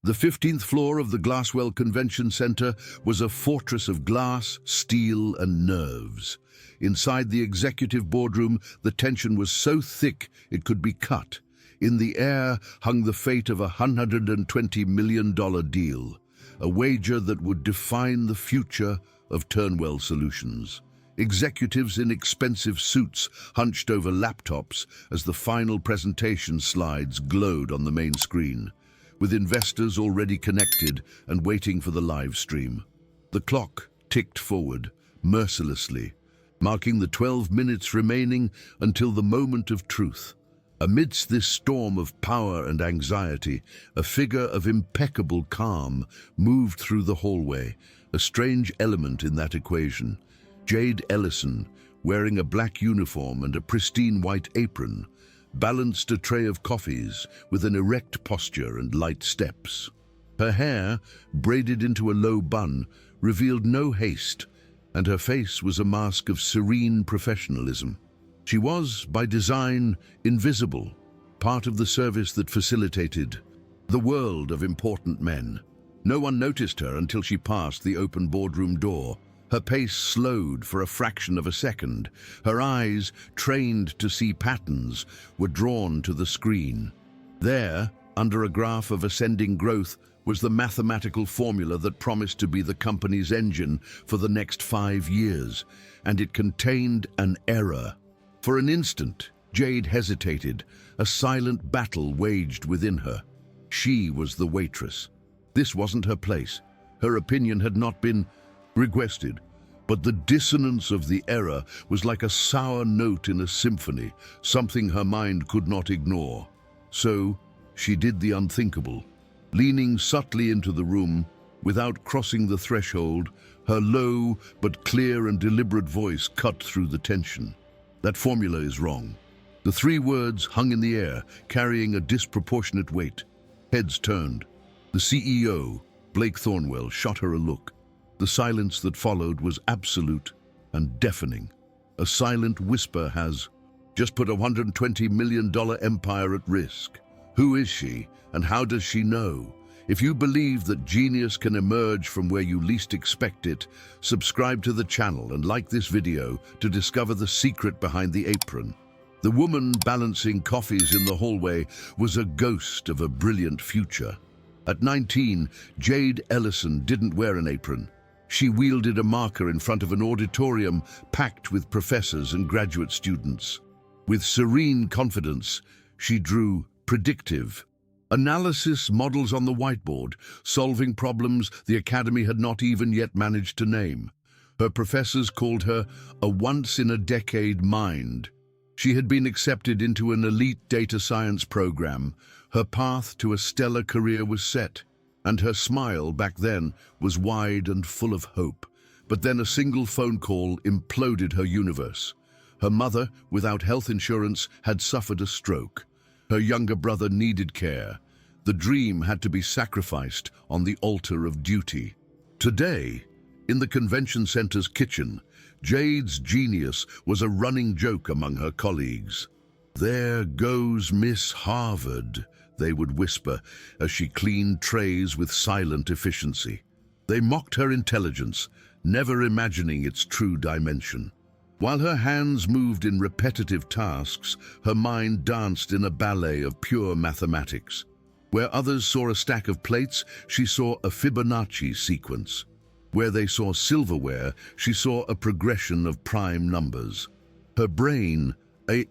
The 15th floor of the Glasswell Convention Center was a fortress of glass, steel, and nerves. Inside the executive boardroom, the tension was so thick it could be cut. In the air hung the fate of a $120 million deal, a wager that would define the future of Turnwell Solutions. Executives in expensive suits hunched over laptops as the final presentation slides glowed on the main screen, with investors already connected and waiting for the live stream. The clock ticked forward, mercilessly, marking the 12 minutes remaining until the moment of truth. Amidst this storm of power and anxiety, a figure of impeccable calm moved through the hallway, a strange element in that equation. Jade Ellison, wearing a black uniform and a pristine white apron, balanced a tray of coffees with an erect posture and light steps. Her hair, braided into a low bun, revealed no haste, and her face was a mask of serene professionalism. She was, by design, invisible, part of the service that facilitated the world of important men. No one noticed her until she passed the open boardroom door. Her pace slowed for a fraction of a second. Her eyes, trained to see patterns, were drawn to the screen. There, under a graph of ascending growth, was the mathematical formula that promised to be the company's engine for the next 5 years, and it contained an error. For an instant, Jade hesitated, a silent battle waged within her. She was the waitress. This wasn't her place. Her opinion had not been requested, but the dissonance of the error was like a sour note in a symphony, something her mind could not ignore. So, she did the unthinkable. Leaning subtly into the room, without crossing the threshold, her low but clear and deliberate voice cut through the tension. That formula is wrong. The 3 words hung in the air, carrying a disproportionate weight. Heads turned. The CEO, Blake Thornwell, shot her a look. The silence that followed was absolute and deafening. A silent whisper has just put a $120 million empire at risk. Who is she, and how does she know? If you believe that genius can emerge from where you least expect it, subscribe to the channel and like this video to discover the secret behind the apron. The woman balancing coffees in the hallway was a ghost of a brilliant future. At 19, Jade Ellison didn't wear an apron. She wielded a marker in front of an auditorium packed with professors and graduate students. With serene confidence, she drew predictive analysis models on the whiteboard, solving problems the Academy had not even yet managed to name. Her professors called her a once-in-a-decade mind. She had been accepted into an elite data science program. Her path to a stellar career was set, and her smile back then was wide and full of hope. But then a single phone call imploded her universe. Her mother, without health insurance, had suffered a stroke. Her younger brother needed care. The dream had to be sacrificed on the altar of duty. Today, in the convention center's kitchen, Jade's genius was a running joke among her colleagues. "There goes Miss Harvard," they would whisper as she cleaned trays with silent efficiency. They mocked her intelligence, never imagining its true dimension. While her hands moved in repetitive tasks, her mind danced in a ballet of pure mathematics. Where others saw a stack of plates, she saw a Fibonacci sequence. Where they saw silverware, she saw a progression of prime numbers. Her brain, a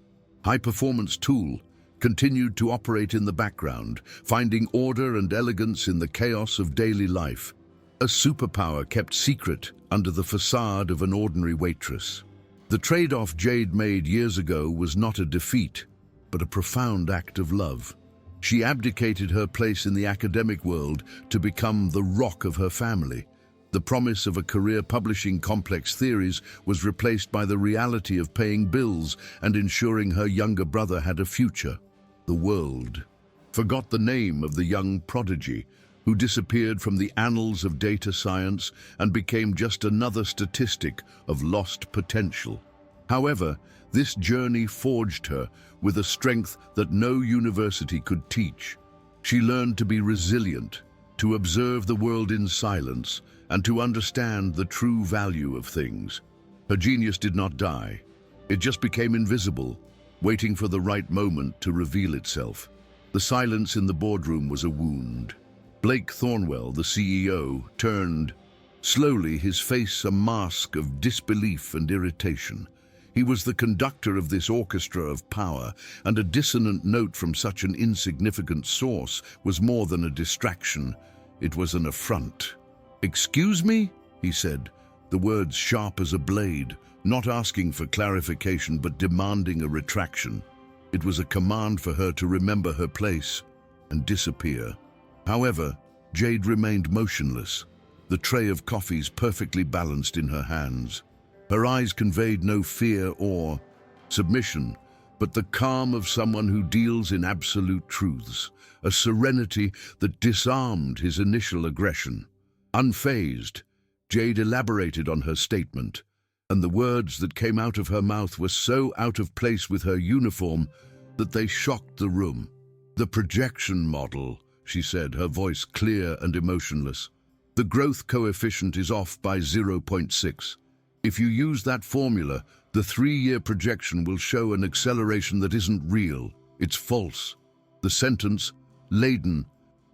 high-performance tool, continued to operate in the background, finding order and elegance in the chaos of daily life. A superpower kept secret under the facade of an ordinary waitress. The trade-off Jade made years ago was not a defeat, but a profound act of love. She abdicated her place in the academic world to become the rock of her family. The promise of a career publishing complex theories was replaced by the reality of paying bills and ensuring her younger brother had a future. The world forgot the name of the young prodigy who disappeared from the annals of data science and became just another statistic of lost potential. However, this journey forged her with a strength that no university could teach. She learned to be resilient, to observe the world in silence, and to understand the true value of things. Her genius did not die. It just became invisible, waiting for the right moment to reveal itself. The silence in the boardroom was a wound. Blake Thornwell, the CEO, turned. Slowly, his face a mask of disbelief and irritation. He was the conductor of this orchestra of power, and a dissonant note from such an insignificant source was more than a distraction. It was an affront. "Excuse me?" he said, the words sharp as a blade, not asking for clarification but demanding a retraction. It was a command for her to remember her place and disappear. However, Jade remained motionless, the tray of coffees perfectly balanced in her hands. Her eyes conveyed no fear or submission, but the calm of someone who deals in absolute truths, a serenity that disarmed his initial aggression. Unfazed, Jade elaborated on her statement, and the words that came out of her mouth were so out of place with her uniform that they shocked the room. "The projection model," she said, her voice clear and emotionless. "The growth coefficient is off by 0.6. If you use that formula, the 3-year projection will show an acceleration that isn't real. It's false." The sentence, laden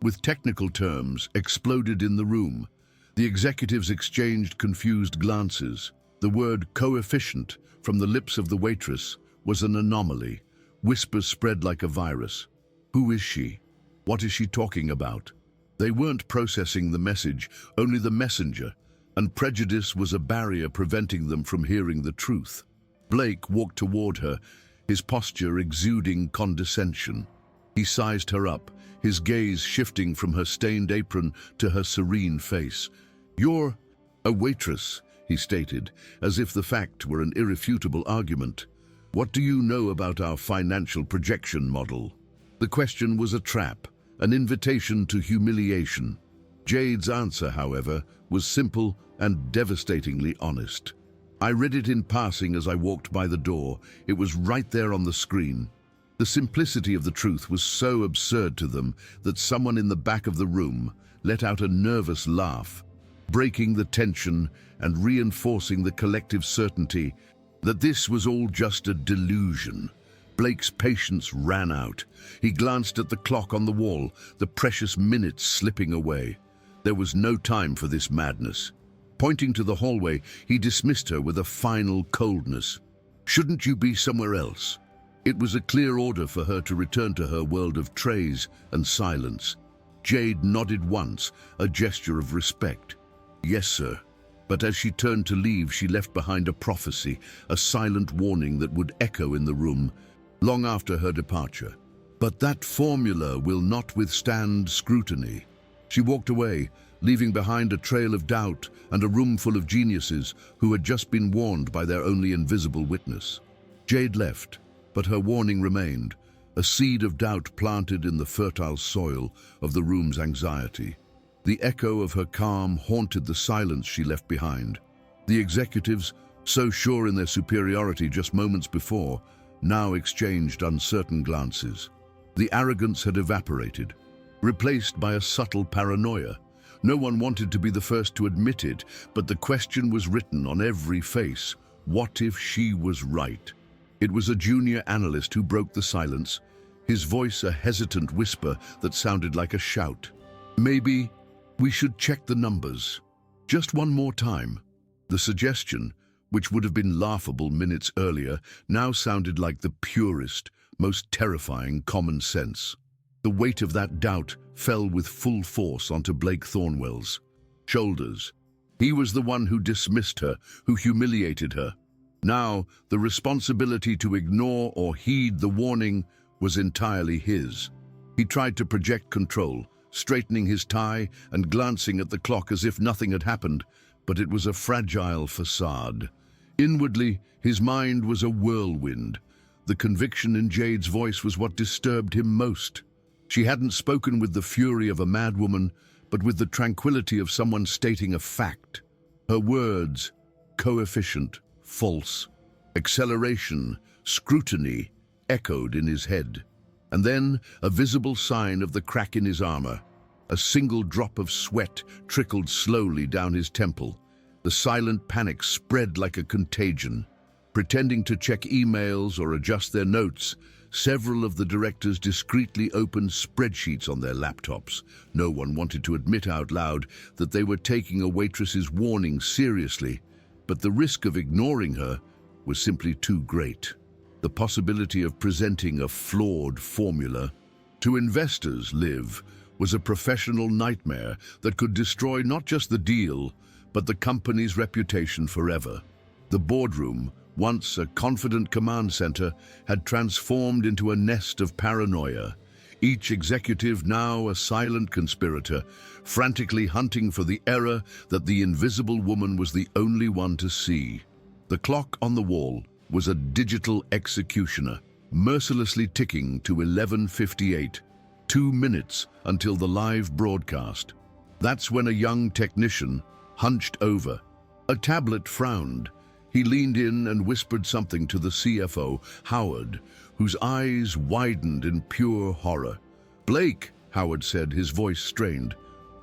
with technical terms, exploded in the room. The executives exchanged confused glances. The word coefficient from the lips of the waitress was an anomaly. Whispers spread like a virus. Who is she? What is she talking about? They weren't processing the message, only the messenger, and prejudice was a barrier preventing them from hearing the truth. Blake walked toward her, his posture exuding condescension. He sized her up, his gaze shifting from her stained apron to her serene face. "You're a waitress," he stated, as if the fact were an irrefutable argument. "What do you know about our financial projection model?" The question was a trap, an invitation to humiliation. Jade's answer, however, was simple and devastatingly honest. "I read it in passing as I walked by the door. It was right there on the screen." The simplicity of the truth was so absurd to them that someone in the back of the room let out a nervous laugh, breaking the tension and reinforcing the collective certainty that this was all just a delusion. Blake's patience ran out. He glanced at the clock on the wall, the precious minutes slipping away. There was no time for this madness. Pointing to the hallway, he dismissed her with a final coldness. "Shouldn't you be somewhere else?" It was a clear order for her to return to her world of trays and silence. Jade nodded once, a gesture of respect. "Yes, sir." But as she turned to leave, she left behind a prophecy, a silent warning that would echo in the room long after her departure. "But that formula will not withstand scrutiny." She walked away, leaving behind a trail of doubt and a room full of geniuses who had just been warned by their only invisible witness. Jade left, but her warning remained, a seed of doubt planted in the fertile soil of the room's anxiety. The echo of her calm haunted the silence she left behind. The executives, so sure in their superiority just moments before, now exchanged uncertain glances. The arrogance had evaporated, replaced by a subtle paranoia. No one wanted to be the first to admit it, but the question was written on every face: what if she was right? It was a junior analyst who broke the silence, his voice a hesitant whisper that sounded like a shout. "Maybe we should check the numbers. Just one more time." The suggestion, which would have been laughable minutes earlier, now sounded like the purest, most terrifying common sense. The weight of that doubt fell with full force onto Blake Thornwell's shoulders. He was the one who dismissed her, who humiliated her. Now, the responsibility to ignore or heed the warning was entirely his. He tried to project control, straightening his tie and glancing at the clock as if nothing had happened, but it was a fragile facade. Inwardly, his mind was a whirlwind. The conviction in Jade's voice was what disturbed him most. She hadn't spoken with the fury of a madwoman, but with the tranquility of someone stating a fact. Her words, coefficient, false, acceleration, scrutiny, echoed in his head. And then a visible sign of the crack in his armor. A single drop of sweat trickled slowly down his temple. The silent panic spread like a contagion. Pretending to check emails or adjust their notes, several of the directors discreetly opened spreadsheets on their laptops. No one wanted to admit out loud that they were taking a waitress's warning seriously, but the risk of ignoring her was simply too great. The possibility of presenting a flawed formula to investors, Liv, was a professional nightmare that could destroy not just the deal, but the company's reputation forever. The boardroom, once a confident command center, had transformed into a nest of paranoia. Each executive now a silent conspirator, frantically hunting for the error that the invisible woman was the only one to see. The clock on the wall was a digital executioner, mercilessly ticking to 11:58, 2 minutes until the live broadcast. That's when a young technician hunched over. A tablet frowned. He leaned in and whispered something to the CFO, Howard, whose eyes widened in pure horror. "Blake," Howard said, his voice strained,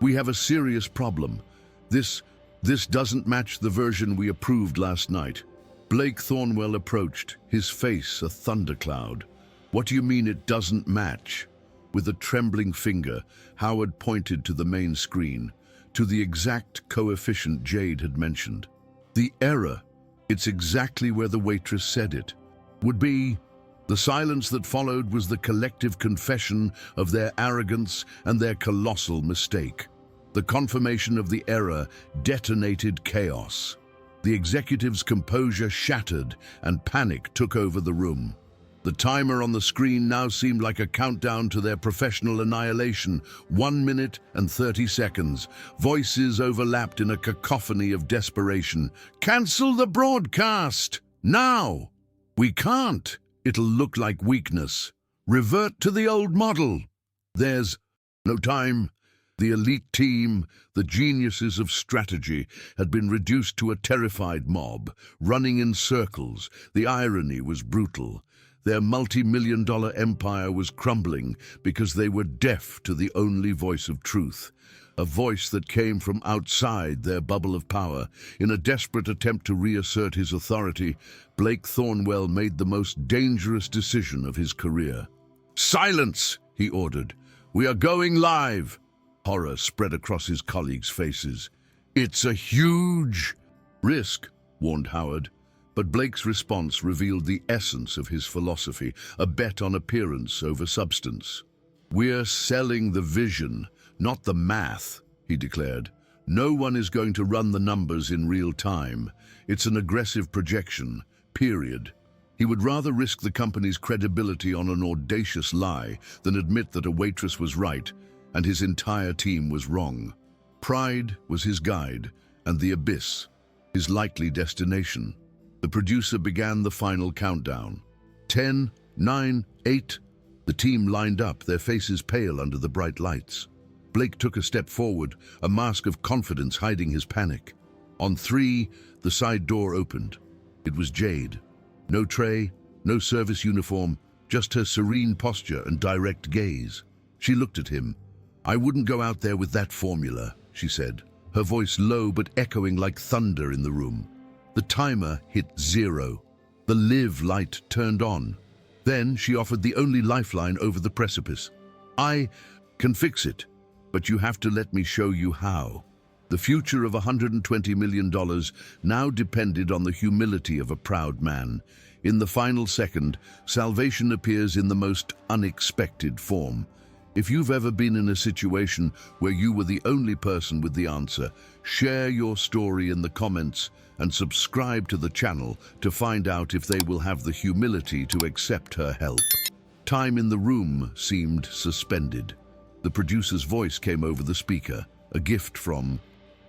"we have a serious problem. This doesn't match the version we approved last night." Blake Thornwell approached, his face a thundercloud. "What do you mean it doesn't match?" With a trembling finger, Howard pointed to the main screen, to the exact coefficient Jade had mentioned. The error, it's exactly where the waitress said it, would be. The silence that followed was the collective confession of their arrogance and their colossal mistake. The confirmation of the error detonated chaos. The executive's composure shattered and panic took over the room. The timer on the screen now seemed like a countdown to their professional annihilation. 1 minute and 30 seconds. Voices overlapped in a cacophony of desperation. "Cancel the broadcast! Now!" "We can't. It'll look like weakness. Revert to the old model." "There's no time." The elite team, the geniuses of strategy, had been reduced to a terrified mob, running in circles. The irony was brutal. Their multi-million-dollar empire was crumbling because they were deaf to the only voice of truth, a voice that came from outside their bubble of power. In a desperate attempt to reassert his authority, Blake Thornwell made the most dangerous decision of his career. "Silence!" he ordered. "We are going live." Horror spread across his colleagues' faces. "It's a huge risk," warned Howard. But Blake's response revealed the essence of his philosophy, a bet on appearance over substance. "We're selling the vision, not the math," he declared. "No one is going to run the numbers in real time. It's an aggressive projection, period." He would rather risk the company's credibility on an audacious lie than admit that a waitress was right and his entire team was wrong. Pride was his guide, and the abyss, his likely destination. The producer began the final countdown. 10, 9, 8. The team lined up, their faces pale under the bright lights. Blake took a step forward, a mask of confidence hiding his panic. On 3, the side door opened. It was Jade. No tray, no service uniform, just her serene posture and direct gaze. She looked at him. "I wouldn't go out there with that formula," she said, her voice low but echoing like thunder in the room. The timer hit 0. The live light turned on. Then she offered the only lifeline over the precipice. "I can fix it, but you have to let me show you how." The future of $120 million now depended on the humility of a proud man. In the final second, salvation appears in the most unexpected form. If you've ever been in a situation where you were the only person with the answer, share your story in the comments and subscribe to the channel to find out if they will have the humility to accept her help. Time in the room seemed suspended. The producer's voice came over the speaker, a gift from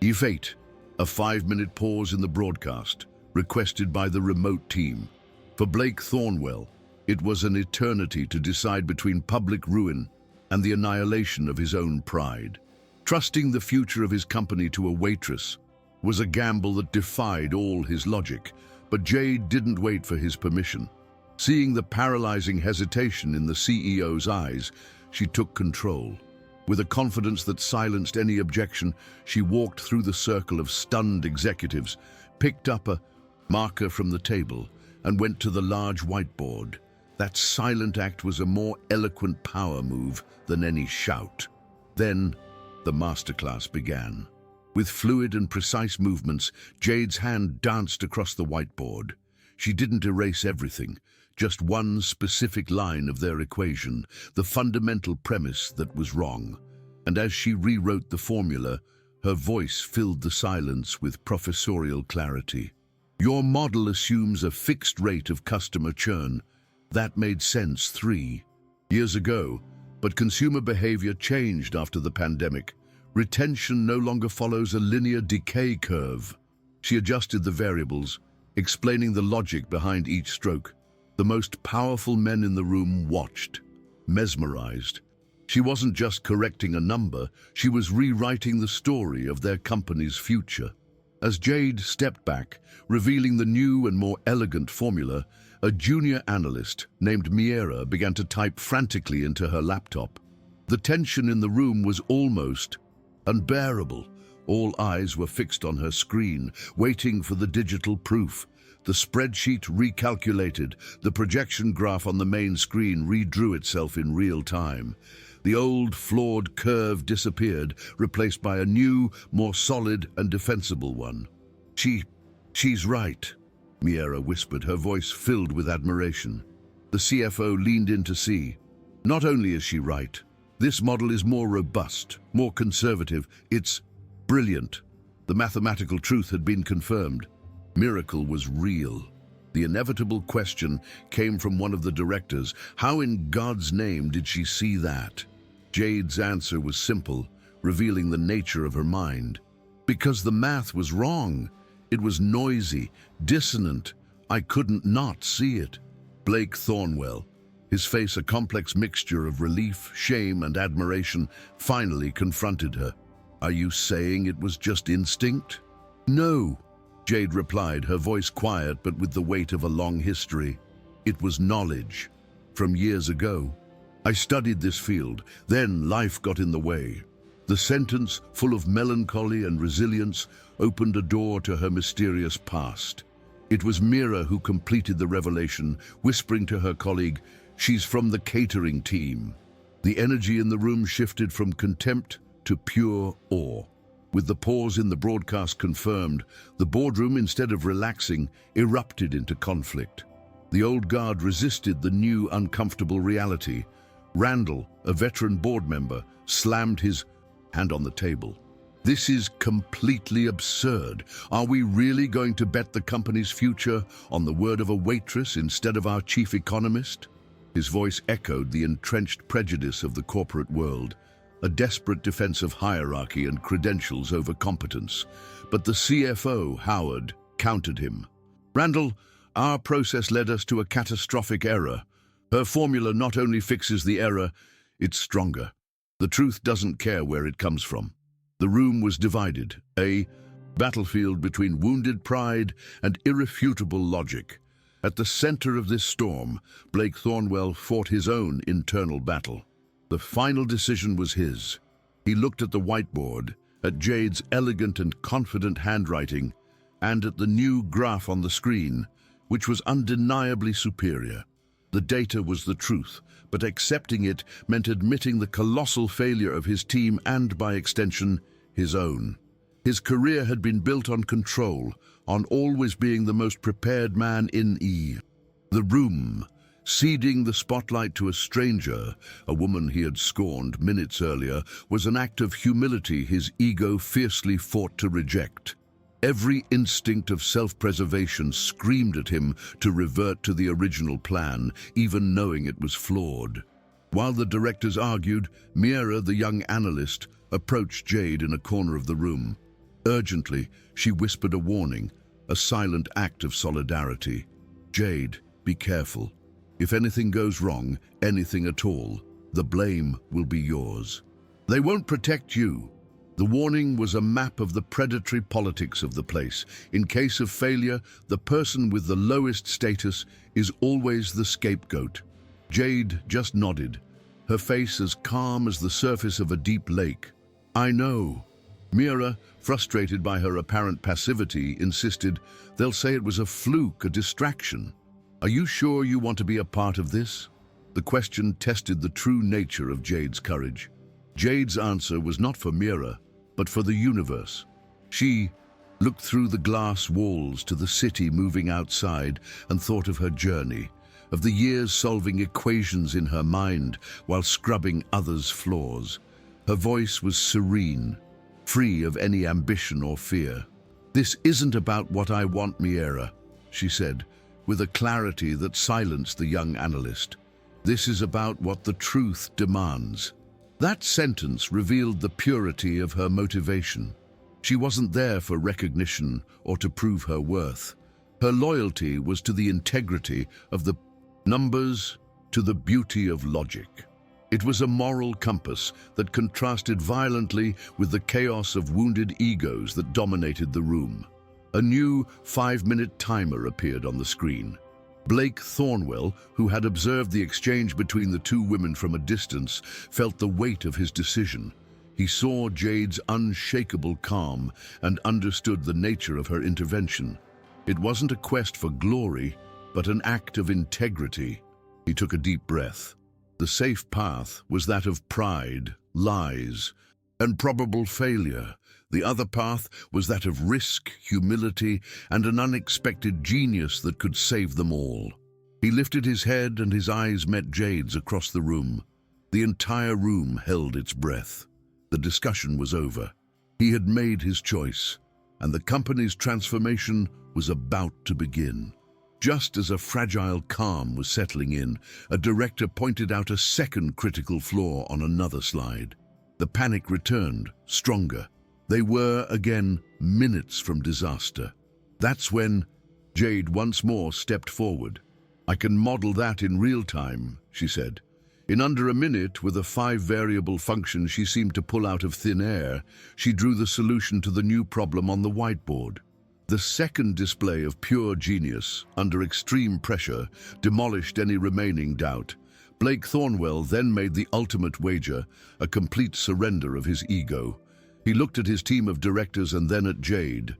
Fate, a 5-minute pause in the broadcast, requested by the remote team. For Blake Thornwell, it was an eternity to decide between public ruin and the annihilation of his own pride. Trusting the future of his company to a waitress was a gamble that defied all his logic, but Jade didn't wait for his permission. Seeing the paralyzing hesitation in the CEO's eyes, she took control. With a confidence that silenced any objection, she walked through the circle of stunned executives, picked up a marker from the table, and went to the large whiteboard. That silent act was a more eloquent power move than any shout. Then, the masterclass began. With fluid and precise movements, Jade's hand danced across the whiteboard. She didn't erase everything, just one specific line of their equation, the fundamental premise that was wrong. And as she rewrote the formula, her voice filled the silence with professorial clarity. Your model assumes a fixed rate of customer churn. That made sense 3 years ago, but consumer behavior changed after the pandemic. Retention no longer follows a linear decay curve. She adjusted the variables, explaining the logic behind each stroke. The most powerful men in the room watched, mesmerized. She wasn't just correcting a number, she was rewriting the story of their company's future. As Jade stepped back, revealing the new and more elegant formula, a junior analyst named Miera began to type frantically into her laptop. The tension in the room was almost unbearable. All eyes were fixed on her screen, waiting for the digital proof. The spreadsheet recalculated, the projection graph on the main screen redrew itself in real time. The old, flawed curve disappeared, replaced by a new, more solid and defensible one. She's right, Miera whispered, her voice filled with admiration. The CFO leaned in to see. Not only is she right, this model is more robust, more conservative. It's brilliant. The mathematical truth had been confirmed. Miracle was real. The inevitable question came from one of the directors. How in God's name did she see that? Jade's answer was simple, revealing the nature of her mind. Because the math was wrong. It was noisy, dissonant. I couldn't not see it. Blake Thornwell, his face a complex mixture of relief, shame, and admiration, finally confronted her. Are you saying it was just instinct? No, Jade replied, her voice quiet but with the weight of a long history. It was knowledge, from years ago. I studied this field, then life got in the way. The sentence, full of melancholy and resilience, opened a door to her mysterious past. It was Mira who completed the revelation, whispering to her colleague, "She's from the catering team." The energy in the room shifted from contempt to pure awe. With the pause in the broadcast confirmed, the boardroom, instead of relaxing, erupted into conflict. The old guard resisted the new uncomfortable reality. Randall, a veteran board member, slammed his hand on the table. This is completely absurd. Are we really going to bet the company's future on the word of a waitress instead of our chief economist? His voice echoed the entrenched prejudice of the corporate world, a desperate defense of hierarchy and credentials over competence. But the CFO, Howard, countered him. Randall, our process led us to a catastrophic error. Her formula not only fixes the error, it's stronger. The truth doesn't care where it comes from. The room was divided, a battlefield between wounded pride and irrefutable logic. At the center of this storm, Blake Thornwell fought his own internal battle. The final decision was his. He looked at the whiteboard, at Jade's elegant and confident handwriting, and at the new graph on the screen, which was undeniably superior. The data was the truth, but accepting it meant admitting the colossal failure of his team and, by extension, his own. His career had been built on control, on always being the most prepared man in the room. Ceding the spotlight to a stranger, a woman he had scorned minutes earlier, was an act of humility his ego fiercely fought to reject. Every instinct of self-preservation screamed at him to revert to the original plan, even knowing it was flawed. While the directors argued, Miera, the young analyst, approached Jade in a corner of the room. Urgently, she whispered a warning, a silent act of solidarity. Jade, be careful. If anything goes wrong, anything at all, the blame will be yours. They won't protect you. The warning was a map of the predatory politics of the place. In case of failure, the person with the lowest status is always the scapegoat. Jade just nodded. her face as calm as the surface of a deep lake. "I know." Mira, frustrated by her apparent passivity, insisted, "They'll say it was a fluke, a distraction. Are you sure you want to be a part of this?" The question tested the true nature of Jade's courage. Jade's answer was not for Mira, but for the universe. She looked through the glass walls to the city moving outside and thought of her journey, of the years solving equations in her mind while scrubbing others' flaws. Her voice was serene, free of any ambition or fear. "This isn't about what I want, Mira," she said, with a clarity that silenced the young analyst. "This is about what the truth demands." That sentence revealed the purity of her motivation. She wasn't there for recognition or to prove her worth. Her loyalty was to the integrity of the numbers, to the beauty of logic. It was a moral compass that contrasted violently with the chaos of wounded egos that dominated the room. A new 5-minute timer appeared on the screen. Blake Thornwell, who had observed the exchange between the two women from a distance, felt the weight of his decision. He saw Jade's unshakable calm and understood the nature of her intervention. It wasn't a quest for glory, but an act of integrity. He took a deep breath. The safe path was that of pride, lies, and probable failure. The other path was that of risk, humility, and an unexpected genius that could save them all. He lifted his head and his eyes met Jade's across the room. The entire room held its breath. The discussion was over. He had made his choice, and the company's transformation was about to begin. Just as a fragile calm was settling in, a director pointed out a second critical flaw on another slide. The panic returned, stronger. They were, again, minutes from disaster. That's when Jade once more stepped forward. "I can model that in real time," she said. In under a minute, with a 5-variable function she seemed to pull out of thin air, she drew the solution to the new problem on the whiteboard. The second display of pure genius, under extreme pressure, demolished any remaining doubt. Blake Thornwell then made the ultimate wager, a complete surrender of his ego. He looked at his team of directors and then at Jade.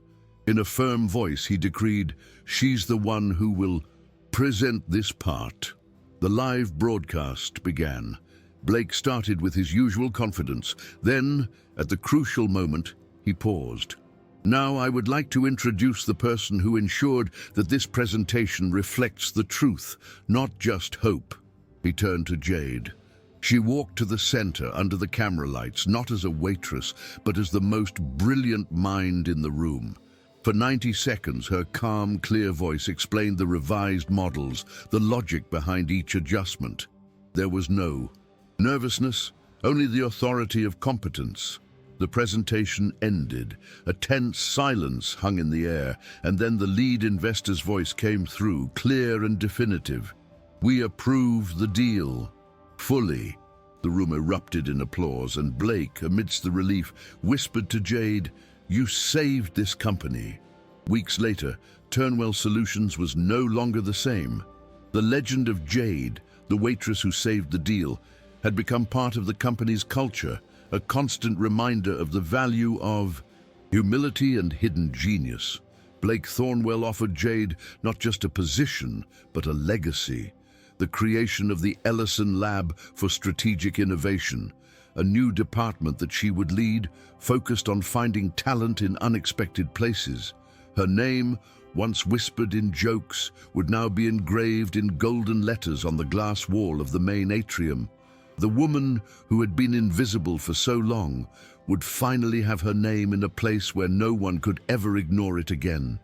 In a firm voice he decreed, "She's the one who will present this part." The live broadcast began. Blake started with his usual confidence. Then, at the crucial moment, he paused. "Now I would like to introduce the person who ensured that this presentation reflects the truth, not just hope." He turned to Jade. She walked to the center under the camera lights, not as a waitress, but as the most brilliant mind in the room. For 90 seconds, her calm, clear voice explained the revised models, the logic behind each adjustment. There was no nervousness, only the authority of competence. The presentation ended. A tense silence hung in the air, and then the lead investor's voice came through, clear and definitive. "We approve the deal. Fully." The room erupted in applause, and Blake, amidst the relief, whispered to Jade, "You saved this company." Weeks later, Turnwell Solutions was no longer the same. The legend of Jade, the waitress who saved the deal, had become part of the company's culture, a constant reminder of the value of humility and hidden genius. Blake Thornwell offered Jade not just a position, but a legacy. The creation of the Ellison Lab for Strategic Innovation, a new department that she would lead, focused on finding talent in unexpected places. Her name, once whispered in jokes, would now be engraved in golden letters on the glass wall of the main atrium. The woman who had been invisible for so long would finally have her name in a place where no one could ever ignore it again.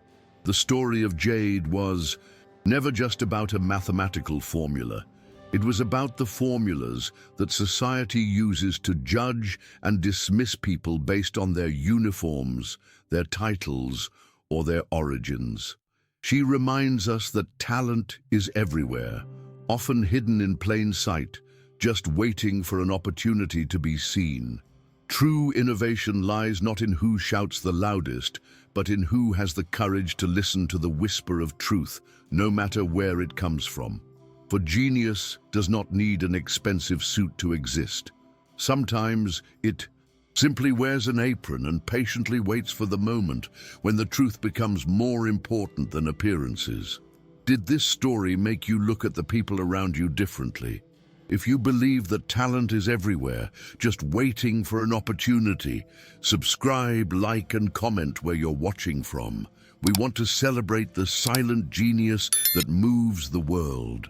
The story of Jade was never just about a mathematical formula. It was about the formulas that society uses to judge and dismiss people based on their uniforms, their titles, or their origins. She reminds us that talent is everywhere, often hidden in plain sight, just waiting for an opportunity to be seen. True innovation lies not in who shouts the loudest, but in who has the courage to listen to the whisper of truth, no matter where it comes from. For genius does not need an expensive suit to exist. Sometimes it simply wears an apron and patiently waits for the moment when the truth becomes more important than appearances. Did this story make you look at the people around you differently? If you believe that talent is everywhere, just waiting for an opportunity, subscribe, like, and comment where you're watching from. We want to celebrate the silent genius that moves the world.